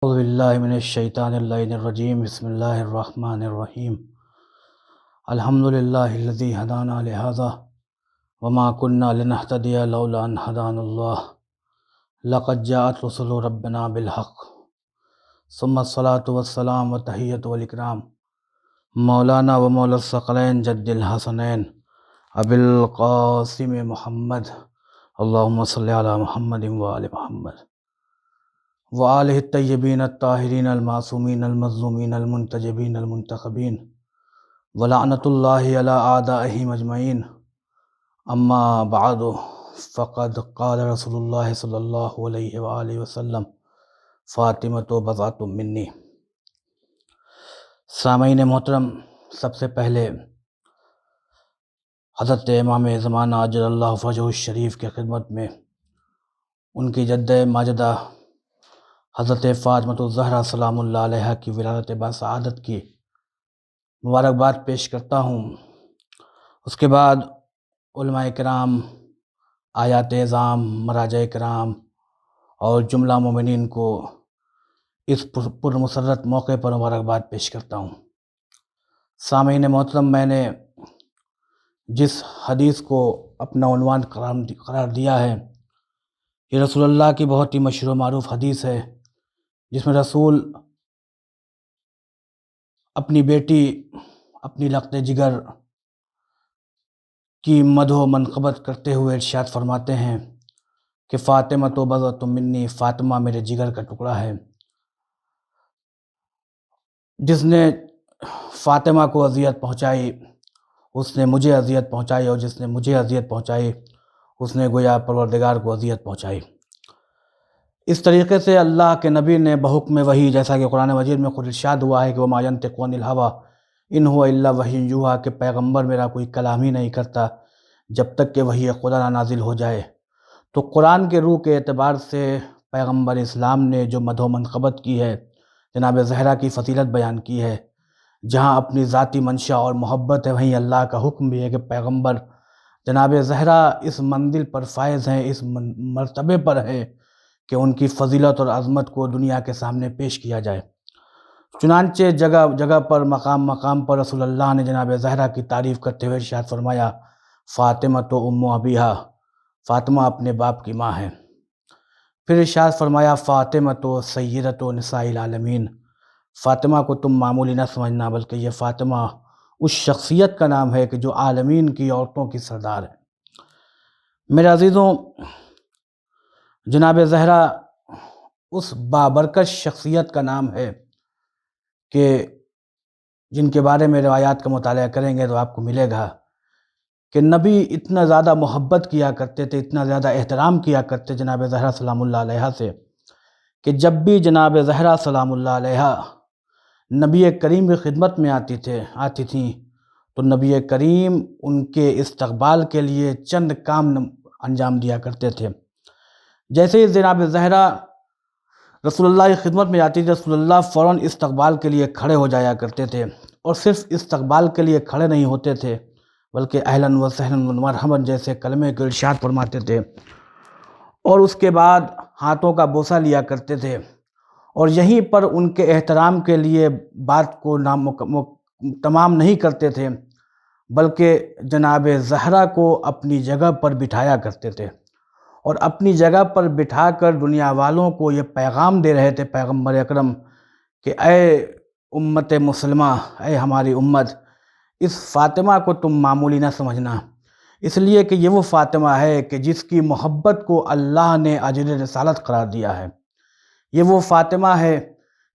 اعوذ باللہ من الشیطان اللعین الرجیم بسم اللہ الرحمن الرحیم الحمدللہ الذی ہدانا لہذا وما كنا لنہتدی لولا ان ہدانا اللہ لقد جاءت رسل ربنا بالحق ثم الصلاة والسلام والتحیۃ والاکرام مولانا و مولا الثقلین جد الحسنین ابی القاسم محمد اللہم صلی علی محمد وآل محمد وآلہ الطیبین الطاہرین المعصومین المظلومین المنتجبین المنتخبین ولعنۃ اللہ علی اعدائہم اجمعین اما بعد فقد قال رسول اللہ صلی اللہ علیہ وآلہ وسلم فاطمۃ بضعۃ منی۔ سامعین محترم، سب سے پہلے حضرت امام زمانہ اجل اللہ فرجہ الشریف کے خدمت میں ان کی جد ماجدہ حضرت فاطمۃ الزہرا سلام اللہ علیہ کی ولادت باسعادت کی مبارکباد پیش کرتا ہوں۔ اس کے بعد علماء کرام، آیات اعظام، مراجع کرام اور جملہ مومنین کو اس پرمسرت موقع پر مبارکباد پیش کرتا ہوں۔ سامعین محترم، میں نے جس حدیث کو اپنا عنوان قرار دیا ہے، یہ رسول اللہ کی بہت ہی مشہور و معروف حدیث ہے، جس میں رسول اپنی بیٹی، اپنی لقت جگر کی مدح و منقبت کرتے ہوئے ارشاد فرماتے ہیں کہ فاطمۃ بضعۃ منی، فاطمہ میرے جگر کا ٹکڑا ہے۔ جس نے فاطمہ کو اذیت پہنچائی اس نے مجھے اذیت پہنچائی، اور جس نے مجھے اذیت پہنچائی اس نے گویا پروردگار کو اذیت پہنچائی۔ اس طریقے سے اللہ کے نبی نے بحکم وحی، جیسا کہ قرآن مجید میں خود ارشاد ہوا ہے کہ وَمَا يَنطِقُ عَنِ الْهَوَىٰ إِنْ هُوَ إِلَّا وَحْيٌ يُوحَىٰ، کہ پیغمبر میرا کوئی کلام ہی نہیں کرتا جب تک کہ وحی خدا نہ نازل ہو جائے۔ تو قرآن کے روح کے اعتبار سے پیغمبر اسلام نے جو مدح و منقبت کی ہے، جناب زہرا کی فضیلت بیان کی ہے، جہاں اپنی ذاتی منشا اور محبت ہے، وہیں اللہ کا حکم بھی ہے کہ پیغمبر جناب زہرا اس منزل پر فائز ہیں، اس مرتبے پر ہے کہ ان کی فضیلت اور عظمت کو دنیا کے سامنے پیش کیا جائے۔ چنانچہ جگہ جگہ پر، مقام مقام پر رسول اللہ نے جناب زہرا کی تعریف کرتے ہوئے ارشاد فرمایا فاطمۃ ام ابیہا، فاطمہ اپنے باپ کی ماں ہے۔ پھر ارشاد فرمایا فاطمۃ سیدۃ نساء العالمین، فاطمہ کو تم معمولی نہ سمجھنا، بلکہ یہ فاطمہ اس شخصیت کا نام ہے کہ جو عالمین کی عورتوں کی سردار ہے۔ میرے عزیزوں، جناب زہرا اس بابرکت شخصیت کا نام ہے کہ جن کے بارے میں روایات کا مطالعہ کریں گے تو آپ کو ملے گا کہ نبی اتنا زیادہ محبت کیا کرتے تھے، اتنا زیادہ احترام کیا کرتے جناب زہرا سلام اللہ علیہ سے، کہ جب بھی جناب زہرا سلام اللہ علیہ نبی کریم کی خدمت میں آتی تھیں تو نبی کریم ان کے استقبال کے لیے چند کام انجام دیا کرتے تھے۔ جیسے ہی جناب زہرا رسول اللہ کی خدمت میں آتی تھی، رسول اللہ فوراً استقبال کے لیے کھڑے ہو جایا کرتے تھے، اور صرف استقبال کے لیے کھڑے نہیں ہوتے تھے بلکہ اہلاً و سہلاً و مرحباً جیسے کلمے کو ارشاد فرماتے تھے، اور اس کے بعد ہاتھوں کا بوسہ لیا کرتے تھے، اور یہیں پر ان کے احترام کے لیے بات کو تمام نہیں کرتے تھے بلکہ جناب زہرا کو اپنی جگہ پر بٹھایا کرتے تھے، اور اپنی جگہ پر بٹھا کر دنیا والوں کو یہ پیغام دے رہے تھے پیغمبر اکرم کہ اے امت مسلمہ، اے ہماری امت، اس فاطمہ کو تم معمولی نہ سمجھنا، اس لیے کہ یہ وہ فاطمہ ہے کہ جس کی محبت کو اللہ نے اجر رسالت قرار دیا ہے۔ یہ وہ فاطمہ ہے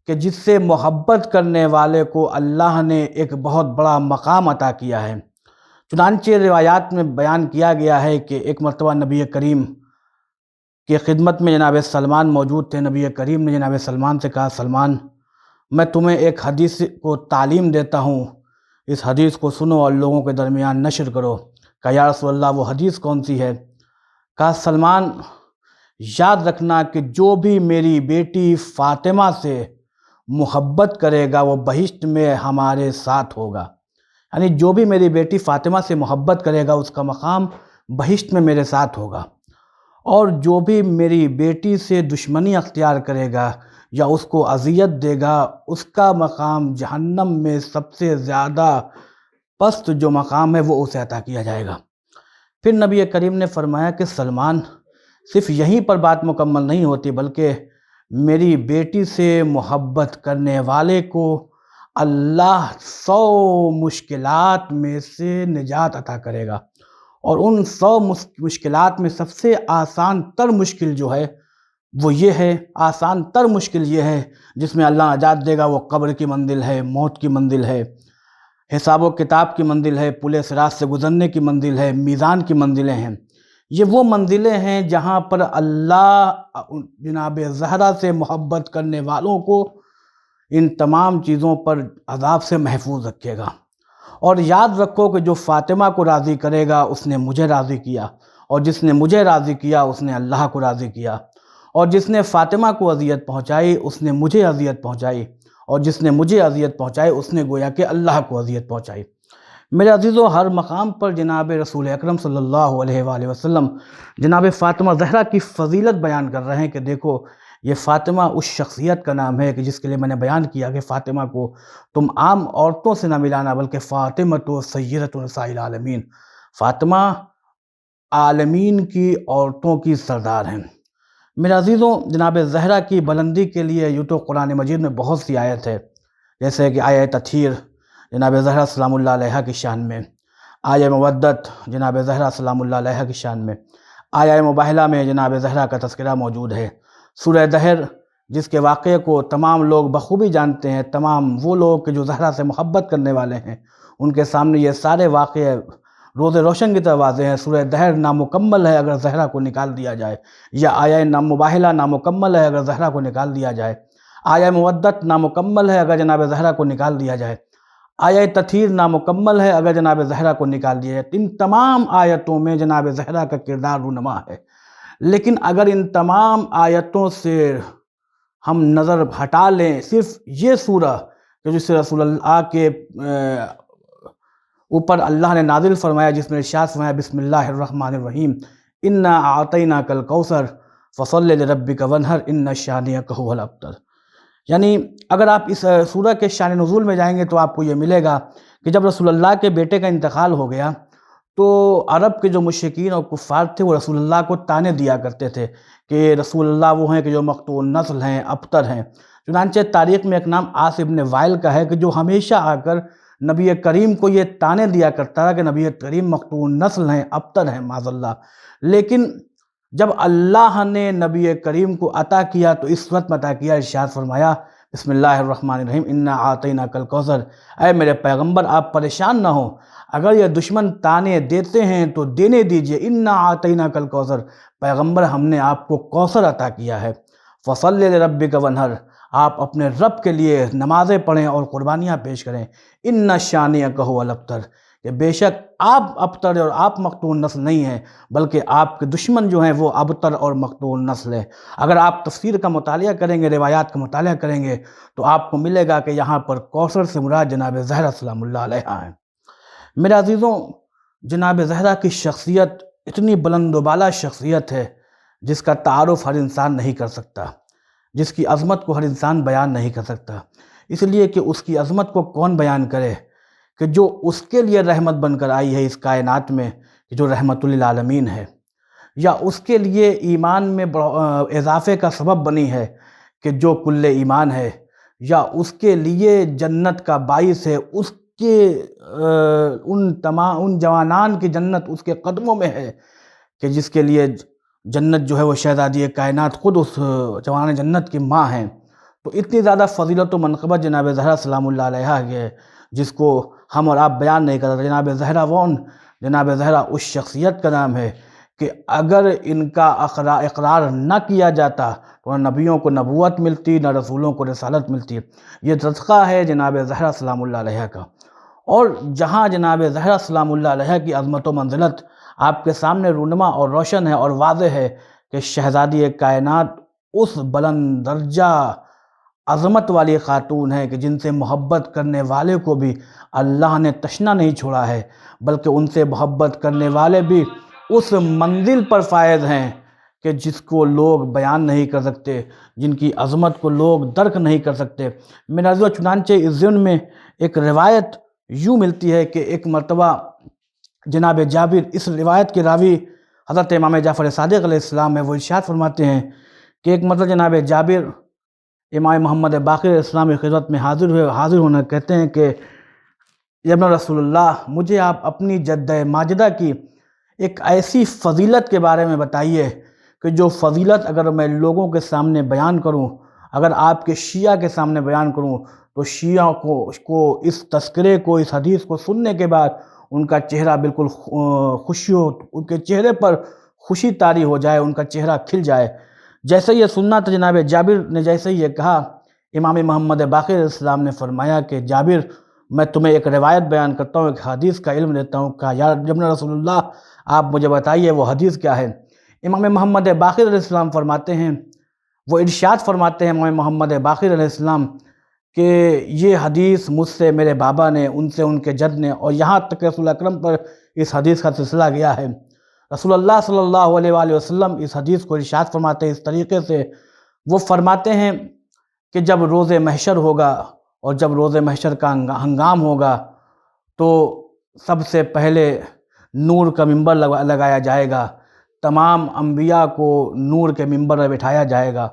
کہ جس سے محبت کرنے والے کو اللہ نے ایک بہت بڑا مقام عطا کیا ہے۔ چنانچہ روایات میں بیان کیا گیا ہے کہ ایک مرتبہ نبی کریم کی خدمت میں جناب سلمان موجود تھے۔ نبی کریم نے جناب سلمان سے کہا سلمان، میں تمہیں ایک حدیث کو تعلیم دیتا ہوں، اس حدیث کو سنو اور لوگوں کے درمیان نشر کرو۔ کہا یا رسول اللہ، وہ حدیث کون سی ہے؟ کہا سلمان، یاد رکھنا کہ جو بھی میری بیٹی فاطمہ سے محبت کرے گا وہ بہشت میں ہمارے ساتھ ہوگا، یعنی جو بھی میری بیٹی فاطمہ سے محبت کرے گا اس کا مقام بہشت میں میرے ساتھ ہوگا، اور جو بھی میری بیٹی سے دشمنی اختیار کرے گا یا اس کو اذیت دے گا، اس کا مقام جہنم میں سب سے زیادہ پست جو مقام ہے وہ اسے عطا کیا جائے گا۔ پھر نبی کریم نے فرمایا کہ سلمان، صرف یہیں پر بات مکمل نہیں ہوتی، بلکہ میری بیٹی سے محبت کرنے والے کو اللہ 100 مشکلات میں سے نجات عطا کرے گا، اور ان 100 مشکلات میں سب سے آسان تر مشکل جو ہے وہ یہ ہے، آسان تر مشکل یہ ہے جس میں اللہ نجات دے گا، وہ قبر کی منزل ہے، موت کی منزل ہے، حساب و کتاب کی منزل ہے، پل صراط سے گزرنے کی منزل ہے، میزان کی منزلیں ہیں۔ یہ وہ منزلیں ہیں جہاں پر اللہ جناب زہرا سے محبت کرنے والوں کو ان تمام چیزوں پر عذاب سے محفوظ رکھے گا۔ اور یاد رکھو کہ جو فاطمہ کو راضی کرے گا اس نے مجھے راضی کیا، اور جس نے مجھے راضی کیا اس نے اللہ کو راضی کیا، اور جس نے فاطمہ کو اذیت پہنچائی اس نے مجھے اذیت پہنچائی، اور جس نے مجھے اذیت پہنچائی اس نے گویا کہ اللہ کو اذیت پہنچائی۔ میرے عزیزو، ہر مقام پر جناب رسول اکرم صلی اللہ علیہ وآلہ وسلم جناب فاطمہ زہرا کی فضیلت بیان کر رہے ہیں کہ دیکھو یہ فاطمہ اس شخصیت کا نام ہے کہ جس کے لیے میں نے بیان کیا کہ فاطمہ کو تم عام عورتوں سے نہ ملانا، بلکہ فاطمہ تو سیدۃ نساء العالمین، فاطمہ عالمین کی عورتوں کی سردار ہیں۔ میرے عزیزوں، جناب زہرا کی بلندی کے لیے یوں تو قرآن مجید میں بہت سی آیت ہے، جیسے کہ آیہ تطہیر جناب زہرا سلام اللہ علیہ کی شان میں، آیہ مودت جناب زہرا سلام اللہ علیہ کی شان میں، آیہ مباہلہ میں جناب زہرا کا تذکرہ موجود ہے، سورہ دہر جس کے واقعے کو تمام لوگ بخوبی جانتے ہیں، تمام وہ لوگ کہ جو زہرا سے محبت کرنے والے ہیں ان کے سامنے یہ سارے واقعے روز روشن کی طرح واضح ہیں۔ سورہ دہر نامکمل ہے اگر زہرا کو نکال دیا جائے، یا آیہ مباہلہ نامکمل ہے اگر زہرا کو نکال دیا جائے، آیہ مودت نامکمل ہے اگر جناب زہرا کو نکال دیا جائے، آیہ تطہیر نامکمل ہے اگر جناب زہرا کو نکال دیا جائے۔ ان تمام آیتوں میں جناب زہرا کا کردار رونما ہے، لیکن اگر ان تمام آیتوں سے ہم نظر ہٹا لیں صرف یہ سورہ کہ جس سے رسول اللہ کے اوپر اللہ نے نازل فرمایا، جس میں ارشاد فرمایا بسم اللہ الرحمن الرحیم انا اعطیناک الکوثر فصل لربک وانحر ان شانئک ھو الابتر، یعنی اگر آپ اس سورہ کے شان نزول میں جائیں گے تو آپ کو یہ ملے گا کہ جب رسول اللہ کے بیٹے کا انتقال ہو گیا تو عرب کے جو مشرکین اور کفار تھے وہ رسول اللہ کو طعنے دیا کرتے تھے کہ رسول اللہ وہ ہیں کہ جو مقطوع نسل ہیں، ابتر ہیں۔ چنانچہ تاریخ میں ایک نام عاص ابن وائل کا ہے کہ جو ہمیشہ آ کر نبی کریم کو یہ طعنے دیا کرتا تھا کہ نبی کریم مقطوع نسل ہیں، ابتر ہیں معاذ اللہ۔ لیکن جب اللہ نے نبی کریم کو عطا کیا تو اس صورت میں عطا کیا، ارشاد فرمایا بسم اللہ الرحمن الرحیم انا اعطیناک الکوثر، اے میرے پیغمبر آپ پریشان نہ ہوں، اگر یہ دشمن طعنے دیتے ہیں تو دینے دیجئے، انا اعطیناک الکوثر، پیغمبر ہم نے آپ کو کوثر عطا کیا ہے، فصل لربک وانحر، آپ اپنے رب کے لیے نمازیں پڑھیں اور قربانیاں پیش کریں، ان شانئک ھو الابتر، کہ بے شک آپ ابتر اور آپ مقطوع نسل نہیں ہیں بلکہ آپ کے دشمن جو ہیں وہ ابتر اور مقطوع نسل ہیں۔ اگر آپ تفسیر کا مطالعہ کریں گے، روایات کا مطالعہ کریں گے تو آپ کو ملے گا کہ یہاں پر کوثر سے مراد جناب زہرا سلام اللہ علیہ ہیں۔ میرے عزیزوں، جناب زہرا کی شخصیت اتنی بلند و بالا شخصیت ہے جس کا تعارف ہر انسان نہیں کر سکتا، جس کی عظمت کو ہر انسان بیان نہیں کر سکتا، اس لیے کہ اس کی عظمت کو کون بیان کرے کہ جو اس کے لیے رحمت بن کر آئی ہے اس کائنات میں، کہ جو رحمت للعالمین ہے، یا اس کے لیے ایمان میں اضافے کا سبب بنی ہے کہ جو کل ایمان ہے، یا اس کے لیے جنت کا باعث ہے، اس کے ان جوانان کی جنت اس کے قدموں میں ہے کہ جس کے لیے جنت جو ہے وہ شہزادی کائنات خود اس جوان جنت کی ماں ہیں۔ تو اتنی زیادہ فضیلت و منقبت جناب زہرا سلام اللہ علیہ ہے جس کو ہم اور آپ بیان نہیں کرتے۔ جناب زہرا وون، جناب زہرا اس شخصیت کا نام ہے کہ اگر ان کا اقرار نہ کیا جاتا تو نہ نبیوں کو نبوت ملتی، نہ رسولوں کو رسالت ملتی۔ یہ تذکرہ ہے جناب زہرا سلام اللہ علیہ کا، اور جہاں جناب زہرا سلام اللہ علیہ کی عظمت و منزلت آپ کے سامنے رونما اور روشن ہے اور واضح ہے کہ شہزادی کائنات اس بلند درجہ عظمت والی خاتون ہے کہ جن سے محبت کرنے والے کو بھی اللہ نے تشنا نہیں چھوڑا ہے، بلکہ ان سے محبت کرنے والے بھی اس منزل پر فائز ہیں کہ جس کو لوگ بیان نہیں کر سکتے، جن کی عظمت کو لوگ درک نہیں کر سکتے۔ میرے عزیزو، چنانچہ اس ضمن میں ایک روایت یوں ملتی ہے کہ ایک مرتبہ جناب جابر، اس روایت کے راوی حضرت امام جعفر صادق علیہ السلام ہے، وہ ارشاد فرماتے ہیں کہ ایک مرتبہ جناب جابر امام محمد باقر علیہ السلام کی خدمت میں حاضر ہونا کہتے ہیں کہ ابن رسول اللہ، مجھے آپ اپنی جدہ ماجدہ کی ایک ایسی فضیلت کے بارے میں بتائیے کہ جو فضیلت اگر میں لوگوں کے سامنے بیان کروں، اگر آپ کے شیعہ کے سامنے بیان کروں تو شیعہ کو اس تذکرے کو، اس حدیث کو سننے کے بعد ان کا چہرہ بالکل ان کے چہرے پر خوشی طاری ہو جائے، ان کا چہرہ کھل جائے۔ جیسے یہ سننا تھا، جناب جابر نے جیسے یہ کہا، امام محمد باقر علیہ السلام نے فرمایا کہ جابر، میں تمہیں ایک روایت بیان کرتا ہوں، ایک حدیث کا علم دیتا ہوں۔ کہا یا ابن رسول اللہ، آپ مجھے بتائیے وہ حدیث کیا ہے۔ امام محمد باقر علیہ السلام فرماتے ہیں، وہ ارشاد فرماتے ہیں امام محمد باقر علیہ السلام کہ یہ حدیث مجھ سے میرے بابا نے، ان سے ان کے جد نے، اور یہاں تک کہ رسول اکرم پر اس حدیث کا سلسلہ گیا ہے۔ رسول اللہ صلی اللہ علیہ وآلہ وسلم اس حدیث کو ارشاد فرماتے ہیں اس طریقے سے، وہ فرماتے ہیں کہ جب روز محشر ہوگا اور جب روز محشر کا ہنگام ہوگا تو سب سے پہلے نور کا ممبر لگایا جائے گا، تمام انبیاء کو نور کے ممبر پر بٹھایا جائے گا،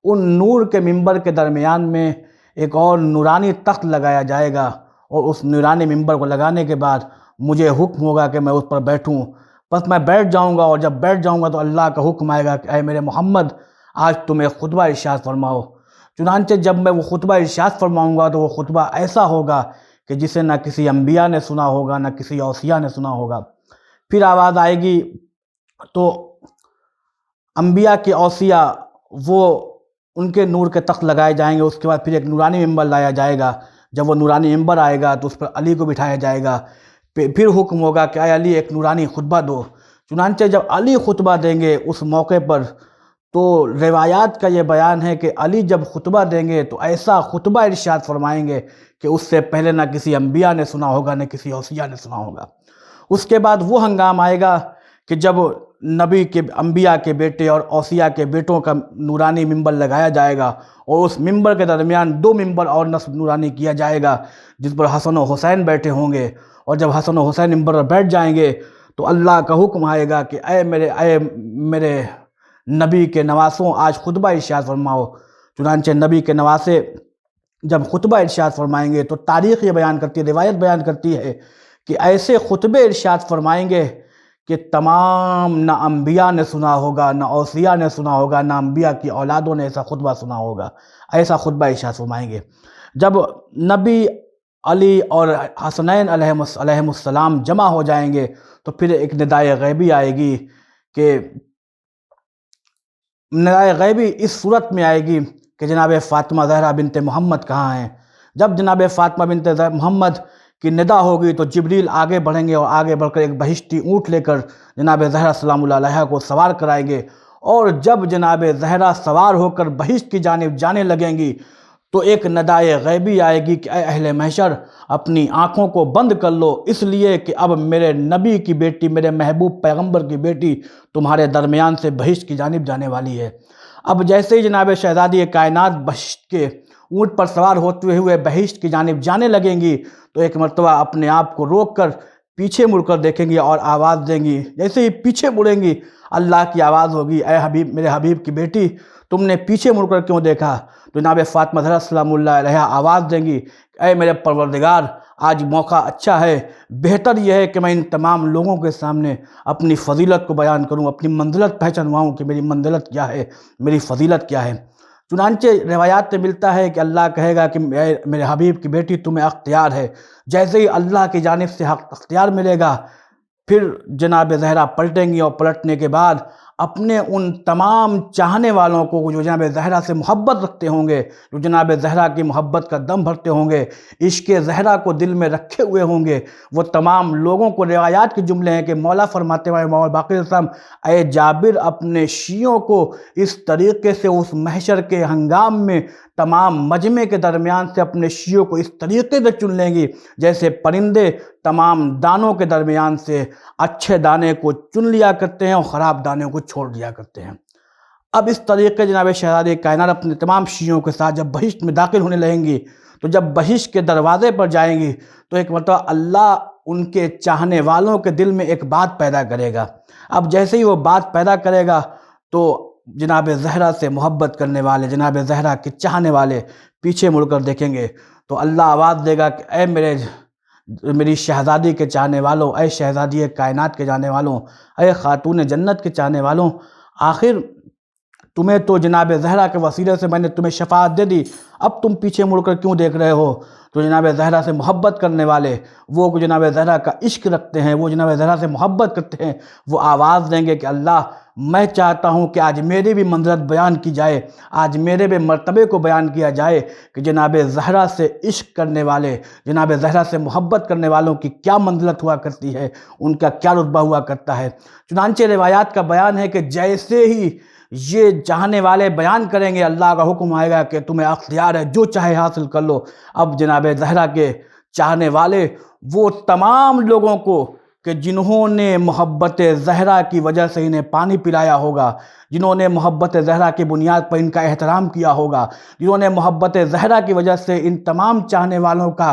ان نور کے ممبر کے درمیان میں ایک اور نورانی تخت لگایا جائے گا، اور اس نورانی ممبر کو لگانے کے بعد مجھے حکم ہوگا کہ میں اس پر بیٹھوں، بس میں بیٹھ جاؤں گا، اور جب بیٹھ جاؤں گا تو اللہ کا حکم آئے گا کہ اے میرے محمد، آج تم ایک خطبہ ارشاد فرماؤ۔ چنانچہ جب میں وہ خطبہ ارشاد فرماؤں گا تو وہ خطبہ ایسا ہوگا کہ جسے نہ کسی انبیاء نے سنا ہوگا، نہ کسی اوصیاء نے سنا ہوگا۔ پھر آواز آئے گی تو انبیاء کے اوصیاء، وہ ان کے نور کے تخت لگائے جائیں گے، اس کے بعد پھر ایک نورانی ممبر لایا جائے گا۔ جب وہ نورانی ممبر آئے گا تو اس پر علی کو بٹھایا جائے گا، پھر حکم ہوگا کہ اے علی ایک نورانی خطبہ دو۔ چنانچہ جب علی خطبہ دیں گے اس موقع پر، تو روایات کا یہ بیان ہے کہ علی جب خطبہ دیں گے تو ایسا خطبہ ارشاد فرمائیں گے کہ اس سے پہلے نہ کسی انبیاء نے سنا ہوگا، نہ کسی اوصیاء نے سنا ہوگا۔ اس کے بعد وہ ہنگام آئے گا کہ جب انبیاء کے بیٹے اور اوصیاء کے بیٹوں کا نورانی ممبر لگایا جائے گا، اور اس ممبر کے درمیان 2 ممبر اور نصب نورانی کیا جائے گا جس پر حسن و حسین بیٹھے ہوں گے، اور جب حسن و حسین ممبر پر بیٹھ جائیں گے تو اللہ کا حکم آئے گا کہ اے میرے نبی کے نواسوں، آج خطبہ ارشاد فرماؤ۔ چنانچہ نبی کے نواسے جب خطبہ ارشاد فرمائیں گے تو تاریخ یہ بیان کرتی ہے، روایت بیان کرتی ہے کہ ایسے خطبے ارشاد فرمائیں گے کہ تمام نہ انبیاء نے سنا ہوگا، نہ اوصیاء نے سنا ہوگا، نہ انبیاء کی اولادوں نے ایسا خطبہ سنا ہوگا، ایسا خطبہ ارشاد فرمائیں گے۔ جب نبی، علی اور حسنین علیہ السلام جمع ہو جائیں گے تو پھر ایک ندائے غیبی آئے گی کہ ندائے غیبی اس صورت میں آئے گی کہ جناب فاطمہ زہرا بنت محمد کہاں ہیں۔ جب جناب فاطمہ بنت محمد کی ندا ہوگی تو جبریل آگے بڑھیں گے، اور آگے بڑھ کر ایک بہشتی اونٹ لے کر جناب زہرا سلام اللہ علیہا کو سوار کرائیں گے، اور جب جناب زہرا سوار ہو کر بہشت کی جانب جانے لگیں گی تو ایک ندائے غیبی آئے گی کہ اے اہل محشر، اپنی آنکھوں کو بند کر لو، اس لیے کہ اب میرے نبی کی بیٹی، میرے محبوب پیغمبر کی بیٹی تمہارے درمیان سے بہشت کی جانب جانے والی ہے۔ اب جیسے ہی جناب شہزادی کائنات بہشت کے اونٹ پر سوار ہوتے ہوئے بہشت کی جانب جانے لگیں گی تو ایک مرتبہ اپنے آپ کو روک کر پیچھے مڑ کر دیکھیں گی اور آواز دیں گی۔ جیسے ہی پیچھے مڑیں گی، اللہ کی آواز ہوگی، اے حبیب، میرے حبیب کی بیٹی، تم نے پیچھے مڑ کر کیوں دیکھا؟ تو جناب فاطمہ زہرا سلام اللہ علیہا آواز دیں گی، اے میرے پروردگار، آج موقع اچھا ہے، بہتر یہ ہے کہ میں ان تمام لوگوں کے سامنے اپنی فضیلت کو بیان کروں، اپنی منزلت پہچانواؤں کہ میری منزلت کیا ہے، میری فضیلت کیا ہے۔ چنانچہ روایات میں ملتا ہے کہ اللہ کہے گا کہ میرے حبیب کی بیٹی تمہیں اختیار ہے۔ جیسے ہی اللہ کی جانب سے اختیار ملے گا، پھر جناب زہرا پلٹیں گی، اور پلٹنے کے بعد اپنے ان تمام چاہنے والوں کو جو جناب زہرا سے محبت رکھتے ہوں گے، جو جناب زہرا کی محبت کا دم بھرتے ہوں گے، عشق زہرا کو دل میں رکھے ہوئے ہوں گے، وہ تمام لوگوں کو روایات کے جملے ہیں کہ مولا فرماتے ہیں مولا باقر السلام، اے جابر، اپنے شیعوں کو اس طریقے سے اس محشر کے ہنگام میں تمام مجمع کے درمیان سے اپنے شیعوں کو اس طریقے سے چن لیں گی جیسے پرندے تمام دانوں کے درمیان سے اچھے دانے کو چن لیا کرتے ہیں اور خراب دانے کو چھوڑ دیا کرتے ہیں۔ اب اس طریقے جناب شہزادی کائنات اپنے تمام شیعوں کے ساتھ جب بہشت میں داخل ہونے لگیں گی، تو جب بہشت کے دروازے پر جائیں گی تو ایک مرتبہ اللہ ان کے چاہنے والوں کے دل میں ایک بات پیدا کرے گا۔ اب جیسے ہی وہ بات پیدا کرے گا تو جناب زہرا سے محبت کرنے والے، جناب زہرا کے چاہنے والے پیچھے مڑ کر دیکھیں گے تو اللہ آواز دے گا کہ اے میری شہزادی کے چاہنے والوں، اے شہزادی کائنات کے جانے والوں، اے خاتون جنت کے چاہنے والوں، آخر تمہیں تو جناب زہرا کے وسیلے سے میں نے تمہیں شفاعت دے دی، اب تم پیچھے مڑ کر کیوں دیکھ رہے ہو؟ تو جناب زہرا سے محبت کرنے والے، وہ جناب زہرا کا عشق رکھتے ہیں، وہ جناب زہرا سے محبت کرتے ہیں، وہ آواز دیں گے کہ اللہ میں چاہتا ہوں کہ آج میری بھی منزلت بیان کی جائے، آج میرے بھی مرتبے کو بیان کیا جائے کہ جناب زہرا سے عشق کرنے والے، جناب زہرا سے محبت کرنے والوں کی کیا منزلت ہوا کرتی ہے، ان کا کیا رتبہ ہوا کرتا ہے۔ چنانچہ روایات کا بیان ہے کہ جیسے ہی یہ چاہنے والے بیان کریں گے، اللہ کا حکم آئے گا کہ تمہیں اختیار ہے، جو چاہے حاصل کر لو۔ اب جناب زہرا کے چاہنے والے وہ تمام لوگوں کو کہ جنہوں نے محبت زہرا کی وجہ سے انہیں پانی پلایا ہوگا، جنہوں نے محبت زہرا کی بنیاد پر ان کا احترام کیا ہوگا، جنہوں نے محبت زہرا کی وجہ سے ان تمام چاہنے والوں کا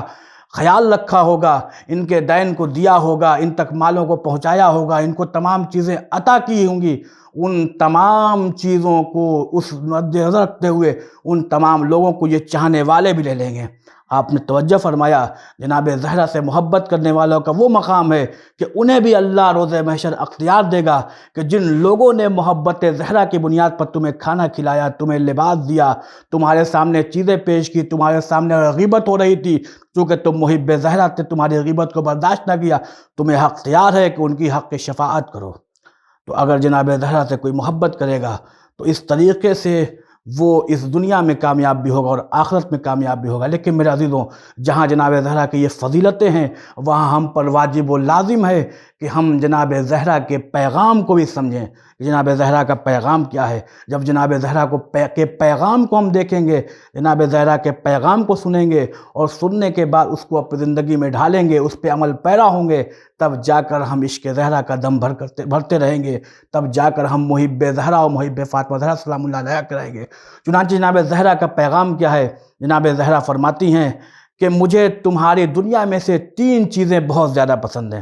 خیال رکھا ہوگا، ان کے دین کو دیا ہوگا، ان تک مالوں کو پہنچایا ہوگا، ان کو تمام چیزیں عطا کی ہوں گی، ان تمام چیزوں کو اس مد نظر رکھتے ہوئے ان تمام لوگوں کو یہ چاہنے والے بھی لے لیں گے۔ آپ نے توجہ فرمایا، جناب زہرا سے محبت کرنے والوں کا وہ مقام ہے کہ انہیں بھی اللہ روز محشر اختیار دے گا کہ جن لوگوں نے محبت زہرا کی بنیاد پر تمہیں کھانا کھلایا، تمہیں لباس دیا، تمہارے سامنے چیزیں پیش کی، تمہارے سامنے غیبت ہو رہی تھی، چونکہ تم محب زہرا تھے، تمہاری غیبت کو برداشت نہ کیا، تمہیں اختیار ہے کہ ان کی حق شفاعت کرو۔ تو اگر جناب زہرا سے کوئی محبت کرے گا تو اس طریقے سے وہ اس دنیا میں کامیاب بھی ہوگا اور آخرت میں کامیاب بھی ہوگا۔ لیکن میرے عزیزوں، جہاں جناب زہرا کی یہ فضیلتیں ہیں، وہاں ہم پر واجب و لازم ہے کہ ہم جناب زہرا کے پیغام کو بھی سمجھیں کہ جناب زہرا کا پیغام کیا ہے۔ جب جناب زہرا کے پیغام کو ہم دیکھیں گے، جناب زہرا کے پیغام کو سنیں گے اور سننے کے بعد اس کو اپنی زندگی میں ڈھالیں گے، اس پہ عمل پیرا ہوں گے، تب جا کر ہم عشق زہرا کا دم بھرتے رہیں گے، تب جا کر ہم محب زہرا اور محب فاطمہ زہرا سلام اللہ علیہا کریں گے۔ چنانچہ جناب زہرا کا پیغام کیا ہے؟ جناب زہرا فرماتی ہیں کہ مجھے تمہاری دنیا میں سے 3 چیزیں بہت زیادہ پسند ہیں۔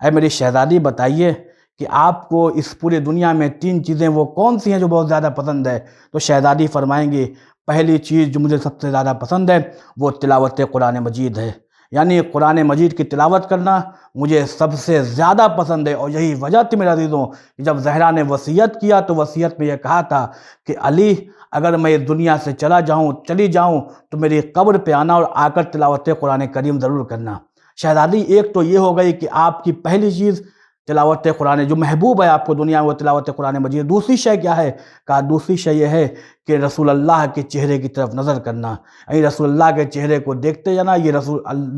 اے میری شہزادی بتائیے کہ آپ کو اس پوری دنیا میں 3 چیزیں وہ کون سی ہیں جو بہت زیادہ پسند ہے؟ تو شہزادی فرمائیں گی پہلی چیز جو مجھے سب سے زیادہ پسند ہے وہ تلاوت قرآن مجید ہے، یعنی قرآن مجید کی تلاوت کرنا مجھے سب سے زیادہ پسند ہے۔ اور یہی وجہ تھی میرے عزیزوں، جب زہرا نے وصیت کیا تو وصیت میں یہ کہا تھا کہ علی اگر میں اس دنیا سے چلی جاؤں تو میری قبر پہ آنا اور آ کر تلاوت قرآن کریم ضرور کرنا۔ شہزادی ایک تو یہ ہو گئی کہ آپ کی پہلی چیز تلاوت قرآن، جو محبوب ہے آپ کو دنیا میں وہ تلاوت قرآن مجید۔ دوسری شے کیا ہے؟ کہا دوسری شے یہ ہے کہ رسول اللہ کے چہرے کی طرف نظر کرنا، یعنی رسول اللہ کے چہرے کو دیکھتے جانا، یہ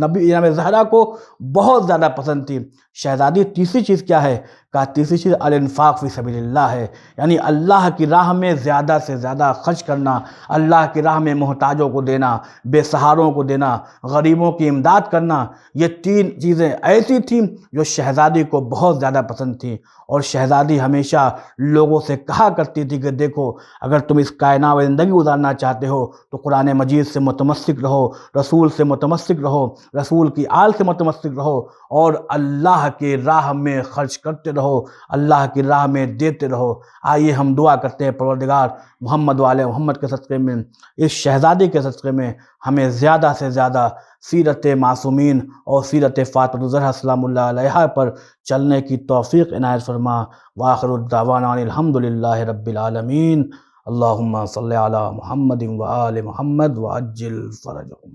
نبی زہرا کو بہت زیادہ پسند تھی۔ شہزادی تیسری چیز کیا ہے؟ کہا تیسری چیز الانفاق فی سبیل اللہ ہے، یعنی اللہ کی راہ میں زیادہ سے زیادہ خرچ کرنا، اللہ کی راہ میں محتاجوں کو دینا، بے سہاروں کو دینا، غریبوں کی امداد کرنا۔ یہ 3 چیزیں ایسی تھیں جو شہزادی کو بہت زیادہ پسند تھیں، اور شہزادی ہمیشہ لوگوں سے کہا کرتی تھی کہ دیکھو اگر تم اس کائنات میں زندگی گزارنا چاہتے ہو تو قرآن مجید سے متمسک رہو، رسول سے متمسک رہو، رسول کی آل سے متمسک رہو، اور اللہ کی راہ میں خرچ کرتے رہو، اللہ کی راہ میں دیتے رہو۔ آئیے ہم دعا کرتے ہیں پروردگار محمد وآل محمد کے صدقے میں، اس شہزادی کے صدقے میں ہمیں زیادہ سے زیادہ سیرت معصومین اور سیرت فاطمہ الزہرا سلام اللہ علیہا پر چلنے کی توفیق عنایت فرما۔ وآخر الدعوانا الحمد للہ رب العالمین۔ اللہم صلی علی محمد وآل محمد وعجل فرجهم۔